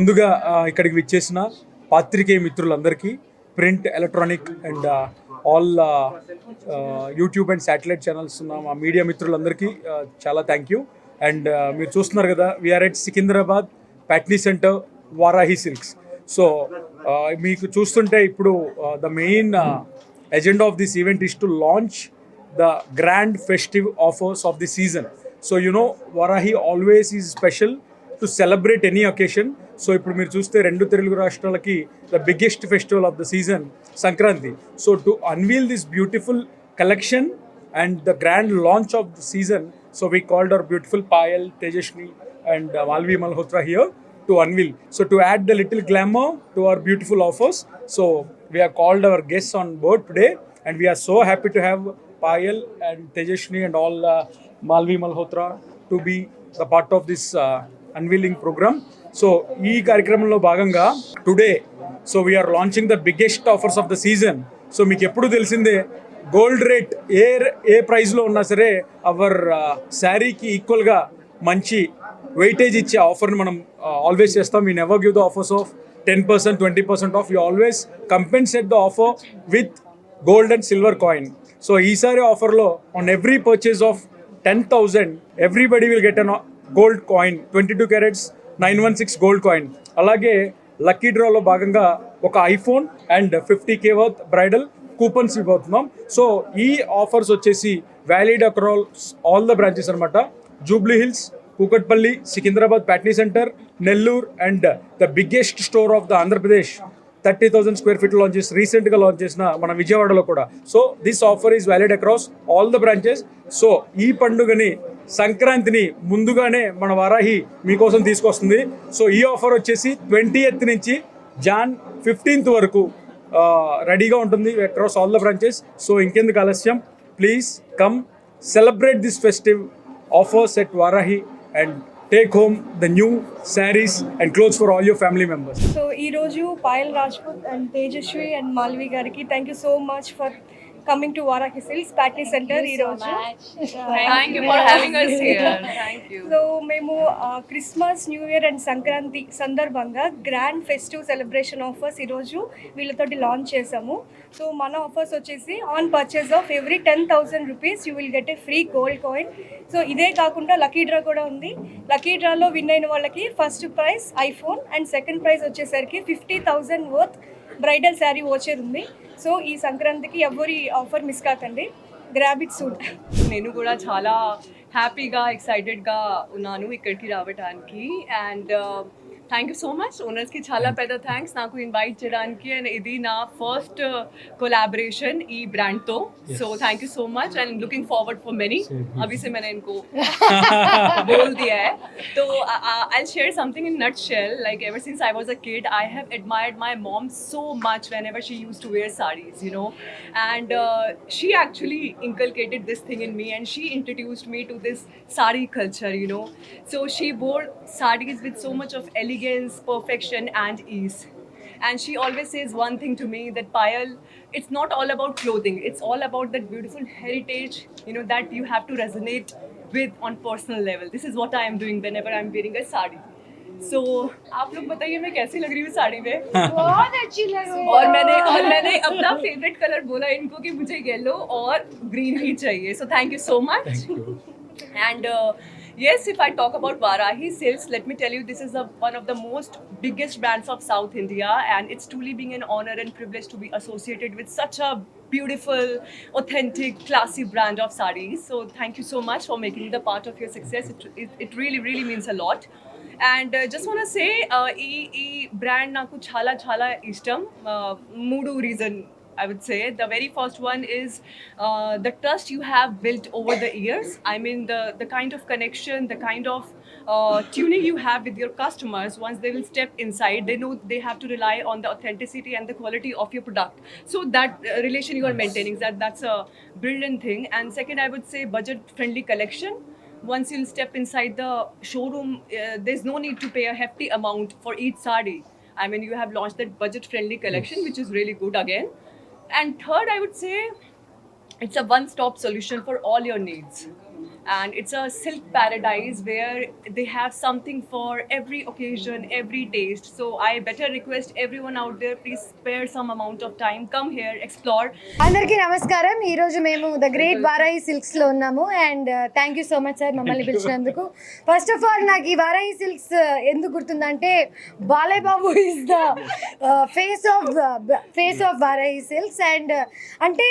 ముందుగా ఇక్కడికి విచ్చేసిన పాత్రికేయ మిత్రులందరికీ, print, electronic and all YouTube and satellite channels ఉన్న మా మీడియా మిత్రులందరికీ చాలా థ్యాంక్ యూ. అండ్ మీరు చూస్తున్నారు కదా, we are at Secunderabad Patny centre, Varahi silks. So మీకు చూస్తుంటే ఇప్పుడు the main agenda of this event is to launch the grand festive offers of the season. So you know, Varahi always is special to celebrate any occasion. So ఇప్పుడు మీరు చూస్తే రెండు తెలుగు రాష్ట్రాలకి the biggest festival of the season, Sankranti. So to unveil this beautiful collection and the grand launch of the season, so we called our beautiful Payal, Tejashni and Malvi Malhotra here to unveil. So to add the little glamour to our beautiful offers, so we have called our guests on board today, and we are so happy to have Payal and Tejashni and all Malvi Malhotra to be the part of this unveiling program. So ee కార్యక్రమంలో భాగంగా today so we are launching the biggest offers of the season. So మీకు ఎప్పుడు తెలిసిందే, gold rate ఏ ప్రైస్లో ఉన్నా సరే hour శారీకి ఈక్వల్గా మంచి వెయిటేజ్ ఇచ్చే ఆఫర్ని మనం ఆల్వేస్ చేస్తాం. We never give the offers of 10%, 20% off. You always compensate the offer with gold and silver coin. So ఈసారి ఆఫర్లో on every purchase of 10,000 everybody will get a gold coin, 22 carats 916 gold coin. అలాగే lucky డ్రాలో భాగంగా ఒక iPhone and 50K worth bridal coupons ఇవ్వబోతున్నాం. So ఈ offers వచ్చేసి valid across all the branches అనమాట. Jubilee Hills, Kukatpally, Secunderabad Patny Centre, Nellore and the biggest store of the Andhra Pradesh 30,000 square feet launch చేసి రీసెంట్గా లాంచ్ చేసిన మన విజయవాడలో కూడా. So this offer is valid across all the branches. So ఈ పండుగని, సంక్రాంతిని ముందుగానే మన వారాహి మీకోసం తీసుకొస్తుంది. సో ఈ ఆఫర్ వచ్చేసి 20th నుంచి Jan 15th వరకు రెడీగా ఉంటుంది across all the branches. So ఇంకెందుకు ఆలస్యం, please come celebrate this festive offers at Varahi and take home the new sarees and clothes for all your family members. So ee roju Payal Rajput and Tejashwi and Malvi gariki thank you so much for coming to Varahi Silks Patni Center ee roju. Thank you for having us here. Thank you. So మేము Christmas, new year and Sankranti సందర్భంగా grand festive celebration offers ఈరోజు వీళ్ళతోటి launch చేసాము. So మన offers వచ్చేసి on purchase of every 10,000 rupees you will get a free gold coin. So ఇదే కాకుండా lucky draw కూడా ఉంది. లక్కీ డ్రాలో విన్ అయిన వాళ్ళకి first prize iPhone and second prize వచ్చేసరికి 50,000 వర్త్ బ్రైడల్ శారీ వోచర్ ఉంది. సో ఈ సంక్రాంతికి ఎవరి ఆఫర్ మిస్ కాకండి, గ్రాబ్ ఇట్ సూట్. నేను కూడా చాలా హ్యాపీగా, ఎక్సైటెడ్గా ఉన్నాను ఇక్కడికి రావడానికి. And thank you so much ఓనర్స్కి చాలా పెద్ద థ్యాంక్స్ నాకు ఇన్వైట్ చేయడానికి. అండ్ ఇది నా ఫస్ట్ కొలాబరేషన్ ఈ బ్రాండ్తో. So thank you so much and looking forward for many. अभी से मैंने इनको बोल दिया है. तो I'll share something in nutshell. Like ever since I was a kid, I have admired my mom so much whenever she used to wear sarees, you know. And she actually inculcated this thing in me, and she introduced me to this saree culture, you know. So she wore sarees with so much of elegance, perfection and ease. And she always says one thing to me, that Payal, it's not all about clothing, it's all about that beautiful heritage, you know, that you have to resonate with on personal level. This is what I am doing whenever I'm wearing a sari. So आप लोग बताइए मैं कैसी लग रही हूँ साड़ी में? बहुत अच्छी लग रही है. और मैंने अपना फेवरेट कलर बोला इनको कि मुझे येलो और ग्रीन ही चाहिए. So thank you so much. And yes, if I talk about Varahi Silks, let me tell you, this is one of the most biggest brands of South India, and it's truly being an honor and privilege to be associated with such a beautiful, authentic, classy brand of sarees. So thank you so much for making it a part of your success. It really, really means a lot. And just want to say, ఈ brand నాకు చాలా చాలా ఇష్టం. మూడు reason I would say. The very first one is the trust you have built over the years. I mean the kind of connection, the kind of tuning you have with your customers. Once they will step inside, they know they have to rely on the authenticity and the quality of your product. So that relation you are maintaining, that's a brilliant thing. And second, I would say budget friendly collection. Once you'll step inside the showroom, there's no need to pay a hefty amount for each saree. I mean, you have launched that budget friendly collection, which is really good again. And third, I would say it's a one-stop solution for all your needs. and it's a silk paradise where they have something for every occasion, every taste. So I better request everyone out there, please spare some amount of time, come here, explore. అందరికీ నమస్కారం. ఈరోజు మేము the great Varahi సిల్క్స్లో ఉన్నాము and thank you so much sir మమ్మల్ని పిలిచినందుకు. First of all నాకు ఈ Varahi silks ఎందుకు గుర్తుందంటే Balayya Babu is the face of Varahi silks and అంటే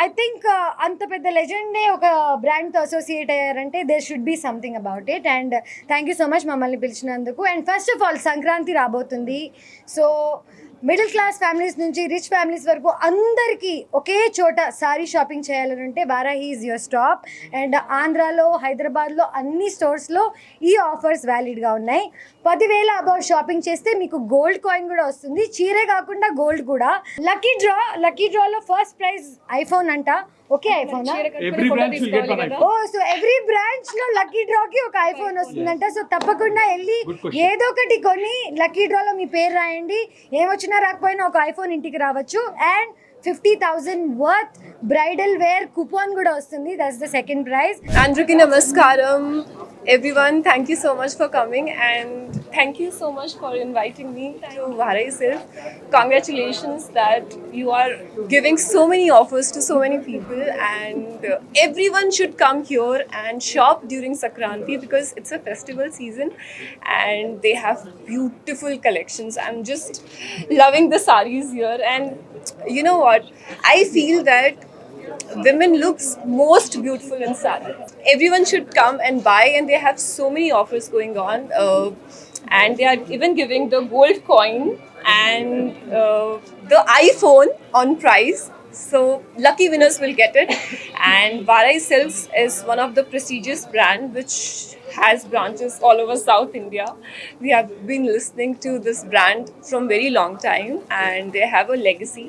ఐ థింక్ అంత పెద్ద లెజెండే ఒక బ్రాండ్తో అసోసియేట్ అయ్యారంటే there should be something about it and thank you so much మమ్మల్ని పిలిచినందుకు. And first of all Sankranti రాబోతుంది. సో మిడిల్ క్లాస్ ఫ్యామిలీస్ నుంచి రిచ్ ఫ్యామిలీస్ వరకు అందరికీ ఒకే చోట సారీ షాపింగ్ చేయాలంటే Varahi is your stop. And ఆంధ్రాలో హైదరాబాద్లో అన్ని స్టోర్స్లో ఈ ఆఫర్స్ వ్యాలిడ్గా ఉన్నాయి. 10,000 అబౌవ్ షాపింగ్ చేస్తే మీకు గోల్డ్ కాయిన్ కూడా వస్తుంది. చీరే కాకుండా గోల్డ్ కూడా. లక్కీ డ్రాలో ఫస్ట్ ప్రైజ్ ఐఫోన్ అంట. ఓకే ఐఫోన్ ఓ సో ఎవ్రీ బ్రాంచ్ లో లక్కీ డ్రాకి ఒక ఐఫోన్ వస్తుందంట. సో తప్పకుండా వెళ్ళి ఏదో ఒకటి కొని లక్కీ డ్రాలో మీ పేరు రాయండి. ఏమొచ్చినా రాకపోయినా ఒక ఐఫోన్ ఇంటికి రావచ్చు. And 50,000 worth bridal wear coupon కూడా వస్తుంది. That's the second prize. Andriki Namaskaram, everyone. Thank you so much for coming and thank you so much for inviting me to Varai Silk. Congratulations that you are giving so many offers to so many people and everyone should come here and shop during Sankranti because it's a festival season and they have beautiful collections. I'm just loving the sarees here and you know what? I feel that women looks most beautiful in sari. Everyone should come and buy and they have so many offers going on and they are even giving the gold coin and the iPhone on price. So lucky winners will get it. And Varai Silks is one of the prestigious brand which has branches all over South India. We have been listening to this brand from very long time and they have a legacy.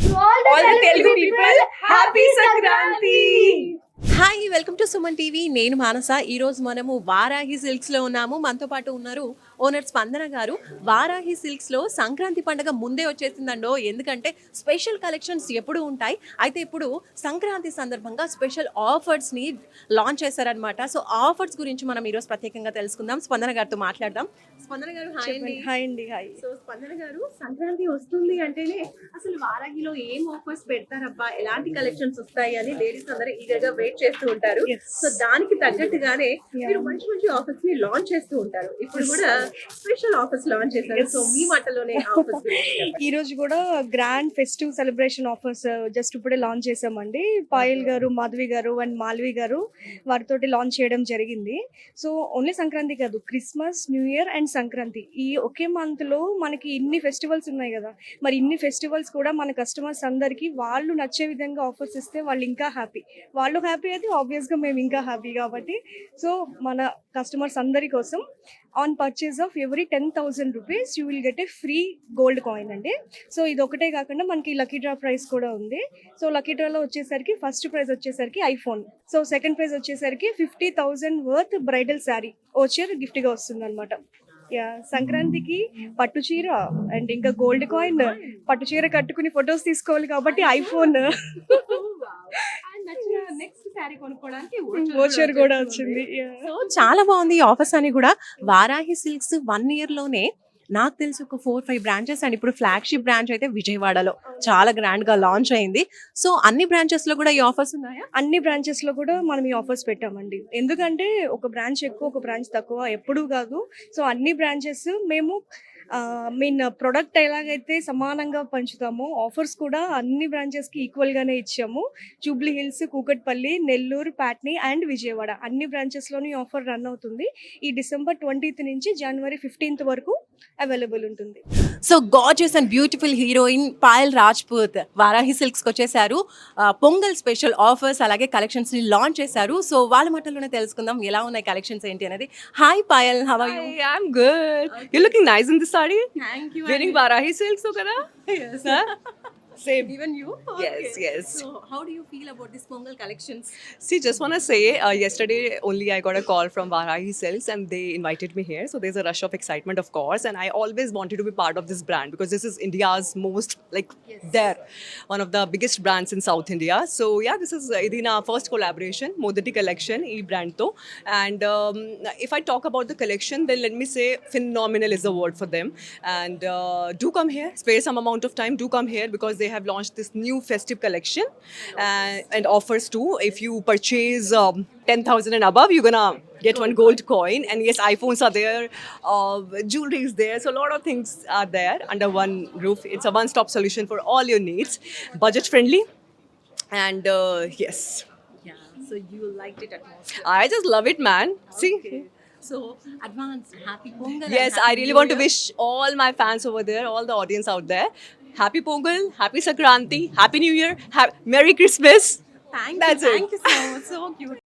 To all the Telugu people, happy Sankranti! Hi welcome to Suman TV. నేను మానస. ఈరోజు మనము వారాహి సిల్క్స్లో ఉన్నాము. మనతో పాటు ఉన్నారు owner స్పందన గారు. వారాహి సిల్క్స్లో సంక్రాంతి పండుగ ముందే వచ్చేసిందండో, ఎందుకంటే స్పెషల్ కలెక్షన్స్ ఎప్పుడు ఉంటాయి. అయితే ఇప్పుడు సంక్రాంతి సందర్భంగా స్పెషల్ ఆఫర్స్ని లాంచ్ చేశారనమాట. సో ఆఫర్స్ గురించి మనం ఈరోజు ప్రత్యేకంగా తెలుసుకుందాం. స్పందన గారితో మాట్లాడదాం. స్పందన గారు హాయ్ అండి. హాయ్ అండి. హాయ్. సో స్పందన గారు, సంక్రాంతి వస్తుంది అంటేనే అసలు వారాహిలో ఏం ఆఫర్స్ పెడతారబ్బా, ఎలాంటి కలెక్షన్స్ వస్తాయి అని లేడీస్ అందరూ ఈగర్గా వెయిట్ చేస్తూ ఉంటారు. సో దానికి తగ్గట్టుగానే మీరు మంచి మంచి ఆఫర్స్ ని లాంచ్ చేస్తూ ఉంటారు. ఇప్పుడు కూడా స్పెషల్ ఆఫర్స్ లాంచ్ చేశారు. సో మీ మాటలోనే ఆఫర్స్ ఈ రోజు కూడా grand festive celebration offers just ఇప్పుడే లాంచ్ చేసామండి. పాయల్ గారు, మాధవి గారు అండ్ మాల్వి గారు వారితోటి లాంచ్ చేయడం జరిగింది. సో ఓన్లీ సంక్రాంతి కాదు, Christmas, new year and Sankranti ఈ ఒకే మంత్ లో మనకి ఇన్ని ఫెస్టివల్స్ ఉన్నాయి కదా. మరి ఇన్ని ఫెస్టివల్స్ కూడా మన కస్టమర్స్ అందరికి వాళ్ళు నచ్చే విధంగా ఆఫర్స్ ఇస్తే వాళ్ళు ఇంకా హ్యాపీ. వాళ్ళు హ్యాపీ అయితే ఆబ్వియస్గా మేము ఇంకా హ్యాపీ కాబట్టి. సో మన కస్టమర్స్ అందరి కోసం on purchase of every 10,000 rupees you will get a free gold coin అండి. సో ఇది ఒకటే కాకుండా మనకి లక్కీ డ్రా ప్రైస్ కూడా ఉంది. సో లక్కీ డ్రాలో వచ్చేసరికి ఫస్ట్ ప్రైజ్ వచ్చేసరికి ఐఫోన్. సో సెకండ్ ప్రైజ్ వచ్చేసరికి 50,000 వర్త్ బ్రైడల్ శారీ వచ్చేది గిఫ్ట్గా వస్తుంది అనమాట. యా, సంక్రాంతికి పట్టు చీర అండ్ ఇంకా గోల్డ్ కాయిన్, పట్టు చీర కట్టుకుని ఫొటోస్ తీసుకోవాలి కాబట్టి ఐఫోన్ నెక్స్ట్ శారీ కొనుక్కోవడానికి వోచర్ కూడా వచ్చింది. సో చాలా బాగుంది ఈ ఆఫర్స్ అని కూడా. వారాహి సిల్క్స్ 1 year లోనే నాకు తెలిసి ఒక 4-5 బ్రాంచెస్ అండ్ ఇప్పుడు ఫ్లాగ్షిప్ బ్రాంచ్ అయితే విజయవాడలో చాలా గ్రాండ్ గా లాంచ్ అయింది. సో అన్ని బ్రాంచెస్ లో కూడా ఈ ఆఫర్స్ ఉన్నాయా? అన్ని బ్రాంచెస్ లో కూడా మనం ఈ ఆఫర్స్ పెట్టామండి. ఎందుకంటే ఒక బ్రాంచ్ ఎక్కువ, ఒక బ్రాంచ్ తక్కువ ఎప్పుడూ కాదు. సో అన్ని బ్రాంచెస్ మేము ప్రొడక్ట్ ఎలాగైతే సమానంగా పంచుతామో ఆఫర్స్ కూడా అన్ని బ్రాంచెస్కి ఈక్వల్గానే ఇచ్చాము. జూబ్లీ హిల్స్, కూకట్పల్లి, నెల్లూరు, పాట్నీ అండ్ విజయవాడ అన్ని బ్రాంచెస్లోని ఆఫర్ రన్ అవుతుంది. ఈ December 20th నుంచి January 15th వరకు అవైలబుల్ ఉంటుంది. So gorgeous and beautiful heroine Payal Rajput Varahi సిల్క్స్కి వచ్చేసారు. పొంగల్ స్పెషల్ ఆఫర్స్ అలాగే కలెక్షన్స్ ని లాంచ్ చేశారు. సో వాళ్ళ మాటల్లోనే తెలుసుకుందాం ఎలా ఉన్నాయి కలెక్షన్స్ ఏంటి అనేది. Hi Payal, how are you? Hi, I'm good. You're looking nice in this saree. Thank you. Wearing Varahi silks, so kada? Yes. Same. Even you? Yes, yes. So how do you feel about this Pongal collections? See, just want to say, yesterday only I got a call from Varahi Silks and they invited me here. So there's a rush of excitement, of course. And I always wanted to be part of this brand because this is India's most, like, there, one of the biggest brands in South India. So yeah, this is Idina first collaboration, Modati collection, e brand to. And if I talk about the collection, then let me say phenomenal is the word for them. And do come here, spare some amount of time, do come here because they have launched this new festive collection and offers too. If you purchase 10,000 and above, you're gonna get one gold coin. And yes, iPhones are there, jewelry is there. So a lot of things are there under one roof. It's a one-stop solution for all your needs, budget friendly. And yes, Yeah. So you liked it atmosphere. I just love it, man. See. Okay. So advance happy Pongal. and Yes, I Happy really New want to Year. wish all my fans over there, all the audience out there, Happy Pongal, Happy Sankranti, Happy New Year, Merry Christmas. Thank That's you. it. Thank you so much. So cute.